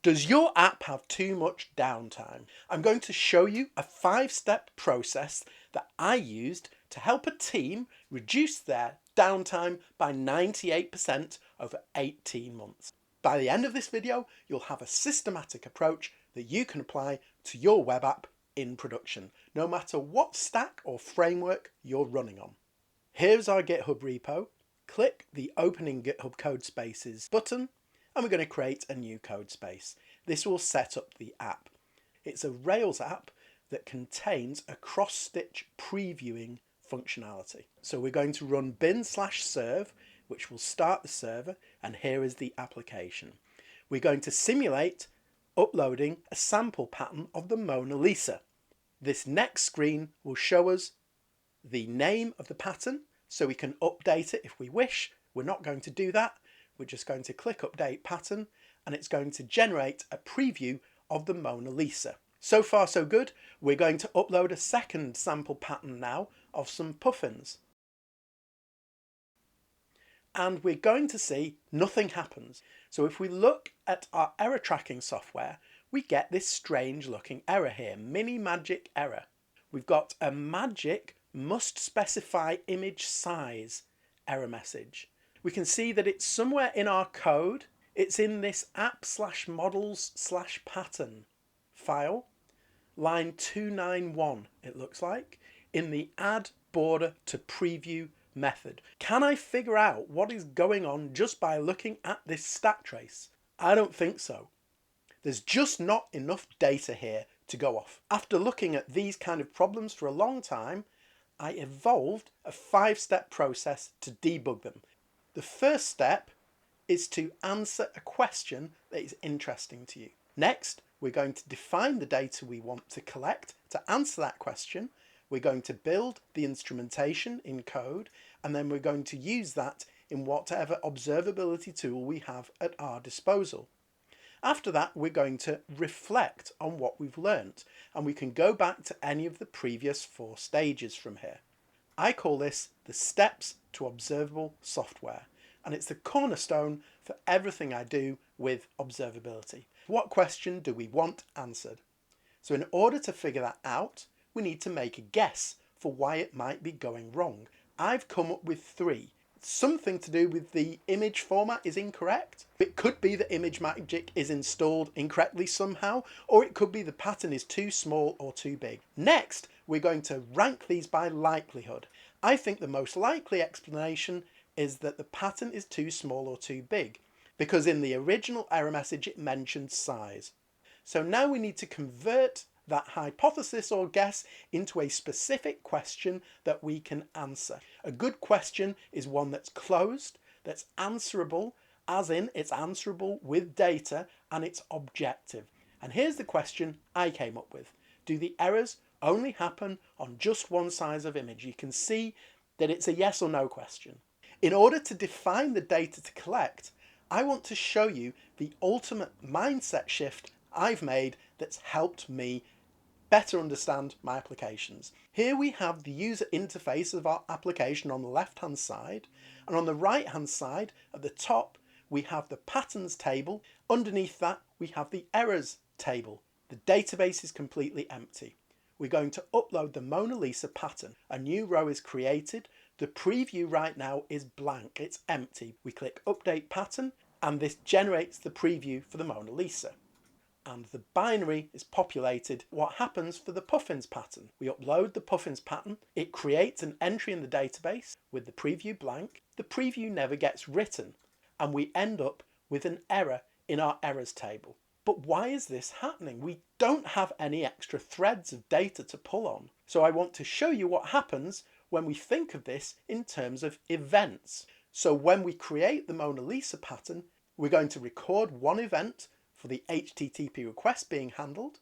Does your app have too much downtime? I'm going to show you a 5-step process that I used to help a team reduce their downtime by 98% over 18 months. By the end of this video, you'll have a systematic approach that you can apply to your web app in production, no matter what stack or framework you're running on. Here's our GitHub repo. Click the Opening Github Codespaces button, and we're going to create a new code space. This will set up the app. It's a Rails app that contains a cross-stitch previewing functionality. So we're going to run bin/serve, which will start the server, and here is the application. We're going to simulate uploading a sample pattern of the Mona Lisa. This next screen will show us the name of the pattern, so we can update it if we wish. We're not going to do that. We're just going to click Update Pattern, and it's going to generate a preview of the Mona Lisa. So far so good. We're going to upload a second sample pattern now of some puffins. And we're going to see nothing happens. So if we look at our error tracking software, we get this strange looking error here, mini magic error. We've got a magic must specify image size error message. We can see that it's somewhere in our code. It's in this app/models/pattern file, line 291 it looks like, in the add border to preview method. Can I figure out what is going on just by looking at this stack trace? I don't think so. There's just not enough data here to go off. After looking at these kind of problems for a long time, I evolved a 5-step process to debug them. The first step is to answer a question that is interesting to you. Next, we're going to define the data we want to collect to answer that question. We're going to build the instrumentation in code, and then we're going to use that in whatever observability tool we have at our disposal. After that, we're going to reflect on what we've learnt, and we can go back to any of the previous 4 stages from here. I call this the steps to observable software, and it's the cornerstone for everything I do with observability. What question do we want answered? So in order to figure that out, we need to make a guess for why it might be going wrong. I've come up with 3. Something to do with the image format is incorrect. It could be that image magic is installed incorrectly somehow, or it could be the pattern is too small or too big. Next, we're going to rank these by likelihood. I think the most likely explanation is that the pattern is too small or too big, because in the original error message it mentioned size. So now we need to convert that hypothesis or guess into a specific question that we can answer. A good question is one that's closed, that's answerable, as in it's answerable with data, and it's objective. And here's the question I came up with. Do the errors only happen on just one size of image? You can see that it's a yes or no question. In order to define the data to collect, I want to show you the ultimate mindset shift I've made that's helped me better understand my applications. Here we have the user interface of our application on the left hand side, and on the right hand side at the top we have the patterns table. Underneath that we have the errors table. The database is completely empty. We're going to upload the Mona Lisa pattern. A new row is created. The preview right now is blank, it's empty. We click Update Pattern, and this generates the preview for the Mona Lisa. And the binary is populated. What happens for the puffins pattern? We upload the puffins pattern. It creates an entry in the database with the preview blank. The preview never gets written, and we end up with an error in our errors table. But why is this happening? We don't have any extra threads of data to pull on. So I want to show you what happens when we think of this in terms of events. So when we create the Mona Lisa pattern, we're going to record one event for the HTTP request being handled,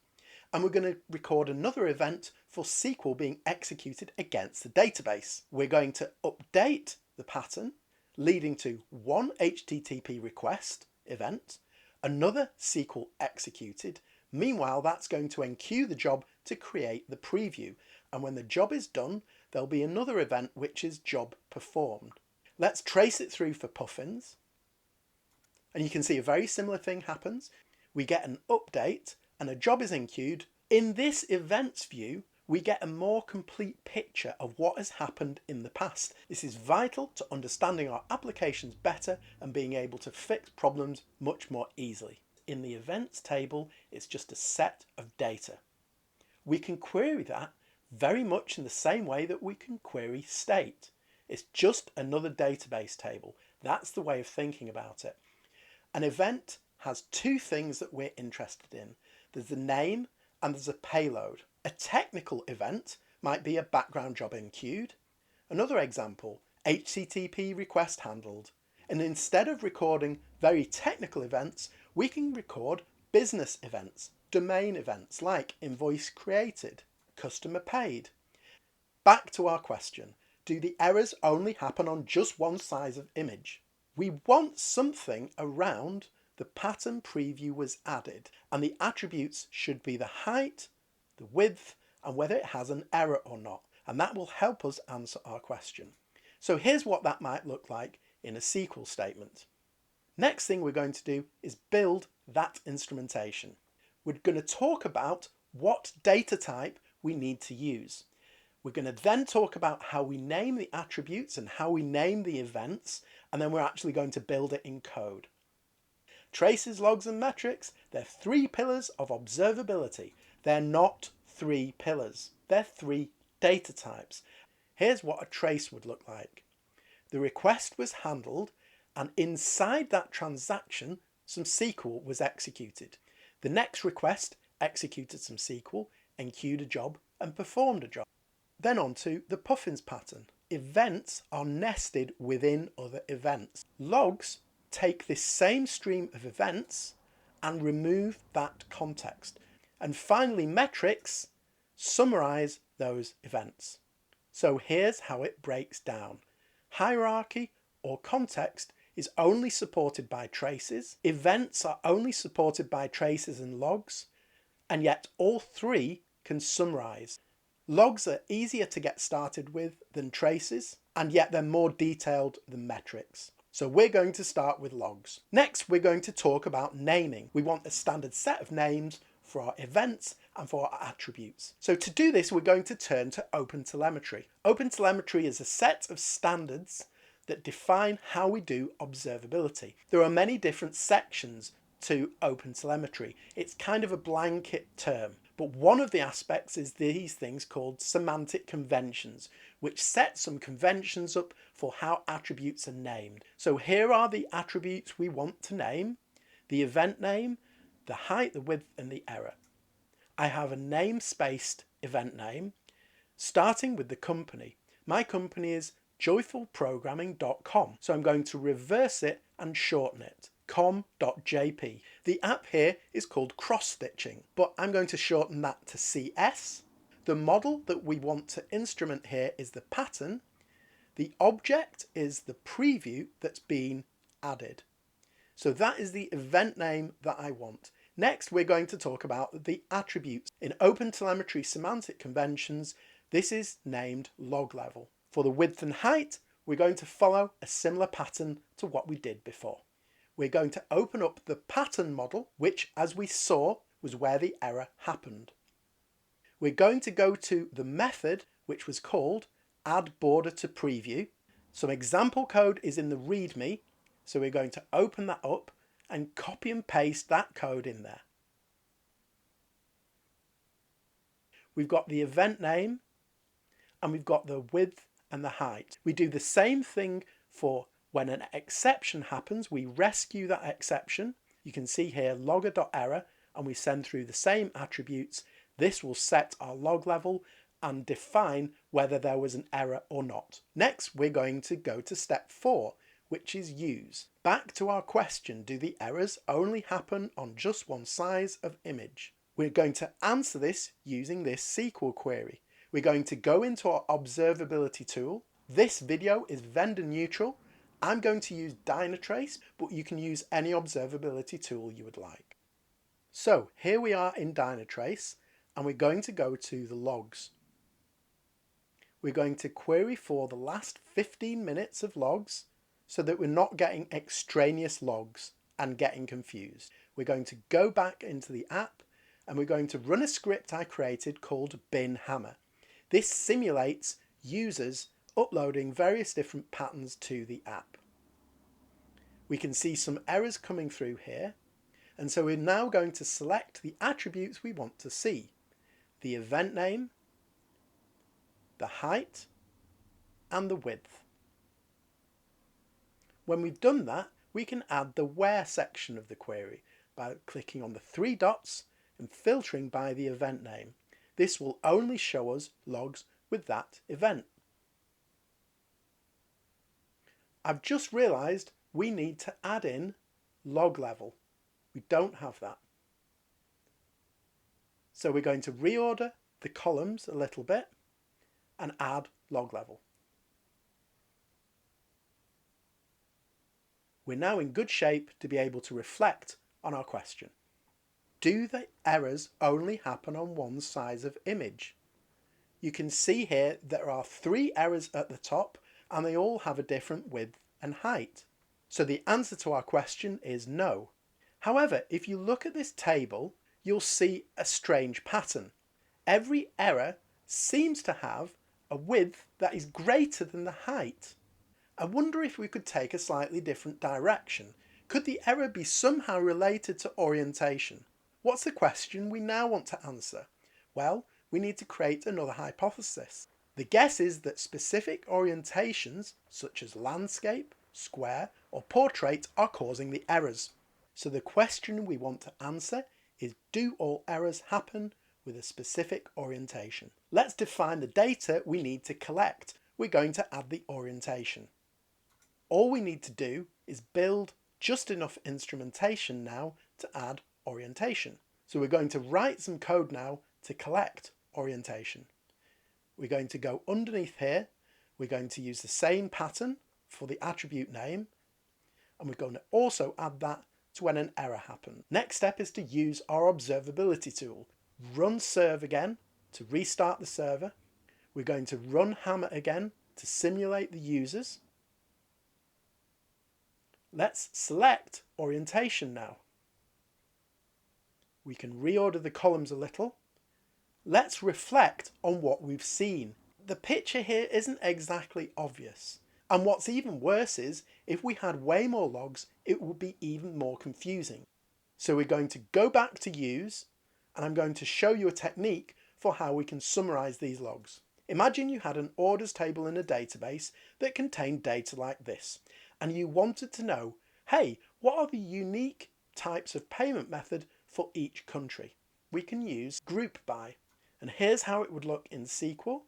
and we're going to record another event for SQL being executed against the database. We're going to update the pattern, leading to one HTTP request event, another SQL executed. Meanwhile, that's going to enqueue the job to create the preview, and when the job is done, there'll be another event which is job performed. Let's trace it through for puffins, and you can see a very similar thing happens. we get an update and a job is enqueued. In this events view, we get a more complete picture of what has happened in the past. This is vital to understanding our applications better and being able to fix problems much more easily. In the events table, it's just a set of data. We can query that very much in the same way that we can query state. It's just another database table. That's the way of thinking about it. An event has two things that we're interested in. There's the name and there's a payload. A technical event might be a background job enqueued. Another example, HTTP request handled. And instead of recording very technical events, we can record business events, domain events like invoice created, customer paid. Back to our question, do the errors only happen on just one size of image? We want something around the pattern preview was added, and the attributes should be the height, the width, and whether it has an error or not, and that will help us answer our question. So here's what that might look like in a SQL statement. Next thing we're going to do is build that instrumentation. We're going to talk about what data type we need to use. We're going to then talk about how we name the attributes and how we name the events, and then we're actually going to build it in code. Traces, logs, and metrics, they're three pillars of observability. They're not three pillars. They're three data types. Here's what a trace would look like. The request was handled, and inside that transaction, some SQL was executed. The next request executed some SQL, enqueued a job, and performed a job. Then on to the puffins pattern. Events are nested within other events. Logs take this same stream of events and remove that context. And finally, metrics summarize those events. So here's how it breaks down. Hierarchy or context is only supported by traces. Events are only supported by traces and logs, and yet all three can summarize. Logs are easier to get started with than traces, and yet they're more detailed than metrics. So we're going to start with logs. Next, we're going to talk about naming. We want a standard set of names for our events and for our attributes. So to do this, we're going to turn to OpenTelemetry. OpenTelemetry is a set of standards that define how we do observability. There are many different sections to OpenTelemetry. It's kind of a blanket term, but one of the aspects is these things called semantic conventions, which set some conventions up for how attributes are named. So here are the attributes we want to name: the event name, the height, the width, and the error. I have a name-spaced event name, starting with the company. My company is joyfulprogramming.com, so I'm going to reverse it and shorten it, com.jp. The app here is called cross-stitching, but I'm going to shorten that to CS. The model that we want to instrument here is the pattern. The object is the preview that's been added. So that is the event name that I want. Next, we're going to talk about the attributes. In OpenTelemetry semantic conventions, this is named log level. For the width and height, we're going to follow a similar pattern to what we did before. We're going to open up the pattern model, which, as we saw, was where the error happened. We're going to go to the method, which was called add border to preview. Some example code is in the README, so we're going to open that up and copy and paste that code in there. We've got the event name and we've got the width and the height. We do the same thing for when an exception happens. We rescue that exception. You can see here logger.error, and we send through the same attributes. This will set our log level and define whether there was an error or not. Next, we're going to go to step 4, which is use. Back to our question, do the errors only happen on just one size of image? We're going to answer this using this SQL query. We're going to go into our observability tool. This video is vendor neutral. I'm going to use Dynatrace, but you can use any observability tool you would like. So here we are in Dynatrace, and we're going to go to the logs. We're going to query for the last 15 minutes of logs so that we're not getting extraneous logs and getting confused. we're going to go back into the app and we're going to run a script I created called bin hammer. This simulates users uploading various different patterns to the app. We can see some errors coming through here, and so we're now going to select the attributes we want to see: the event name, the height, and the width. When we've done that, we can add the where section of the query by clicking on the three dots and filtering by the event name. This will only show us logs with that event. I've just realized we need to add in log level. We don't have that. So we're going to reorder the columns a little bit and add log level. We're now in good shape to be able to reflect on our question. Do the errors only happen on one size of image? You can see here there are 3 errors at the top and they all have a different width and height. So the answer to our question is no. However, if you look at this table, you'll see a strange pattern. Every error seems to have a width that is greater than the height. I wonder if we could take a slightly different direction. Could the error be somehow related to orientation? What's the question we now want to answer? Well, we need to create another hypothesis. The guess is that specific orientations, such as landscape, square, or portrait, are causing the errors. So the question we want to answer is, do all errors happen with a specific orientation? Let's define the data we need to collect. We're going to add the orientation. All we need to do is build just enough instrumentation now to add orientation. So we're going to write some code now to collect orientation. We're going to go underneath here. We're going to use the same pattern for the attribute name, and we're going to also add that to when an error happens. Next step is to use our observability tool. Run serve again to restart the server. We're going to run hammer again to simulate the users. Let's select orientation now. We can reorder the columns a little. Let's reflect on what we've seen. The picture here isn't exactly obvious. And what's even worse is, if we had way more logs, it would be even more confusing. So we're going to go back to use, and I'm going to show you a technique for how we can summarize these logs. Imagine you had an orders table in a database that contained data like this, and you wanted to know, hey, what are the unique types of payment method for each country? We can use group by, and here's how it would look in SQL.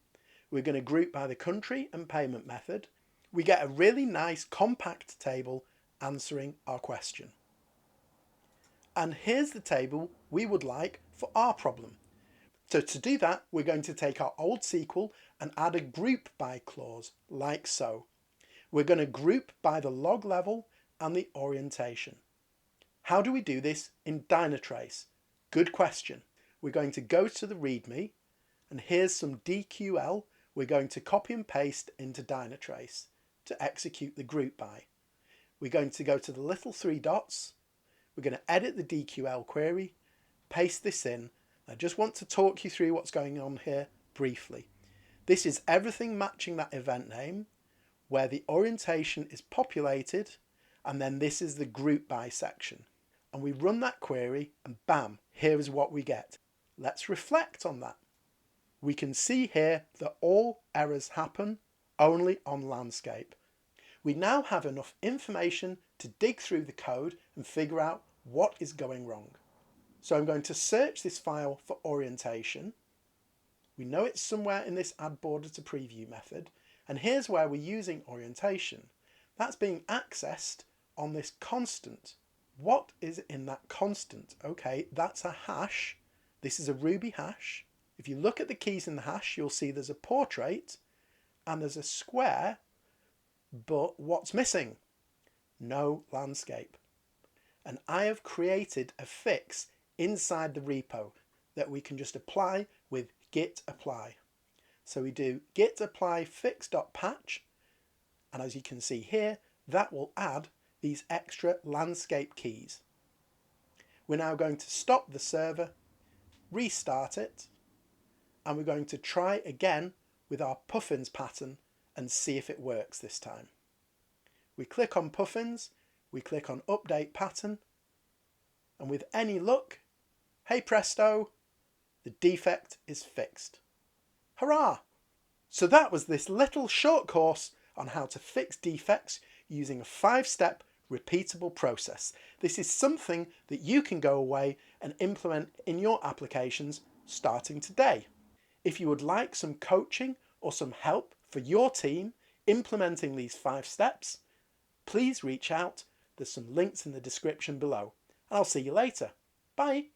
We're going to group by the country and payment method. We get a really nice compact table answering our question. And here's the table we would like for our problem. So to do that, we're going to take our old SQL and add a group by clause, like so. We're going to group by the log level and the orientation. How do we do this in Dynatrace? Good question. We're going to go to the README, and here's some DQL we're going to copy and paste into Dynatrace to execute the group by. We're going to go to the little 3 dots. We're going to edit the DQL query, paste this in. I just want to talk you through what's going on here briefly. This is everything matching that event name, where the orientation is populated, and then this is the group by section. And we run that query, and bam, here is what we get. Let's reflect on that. We can see here that all errors happen only on landscape. We now have enough information to dig through the code and figure out what is going wrong. So I'm going to search this file for orientation. We know it's somewhere in this add border to preview method, and here's where we're using orientation. That's being accessed on this constant. What is in that constant? Okay, that's a hash. This is a Ruby hash. If you look at the keys in the hash, you'll see there's a portrait and there's a square, but what's missing? No landscape. And I have created a fix inside the repo that we can just apply with git apply. So we do git apply fix.patch, and as you can see here, that will add these extra landscape keys. we're now going to stop the server, restart it, and we're going to try again with our puffins pattern and see if it works this time. We click on puffins, we click on update pattern, and with any luck, hey presto, the defect is fixed. Hurrah! So that was this little short course on how to fix defects using a 5-step repeatable process. This is something that you can go away and implement in your applications starting today. If you would like some coaching or some help for your team implementing these 5 steps, please reach out. There's some links in the description below. And I'll see you later. Bye.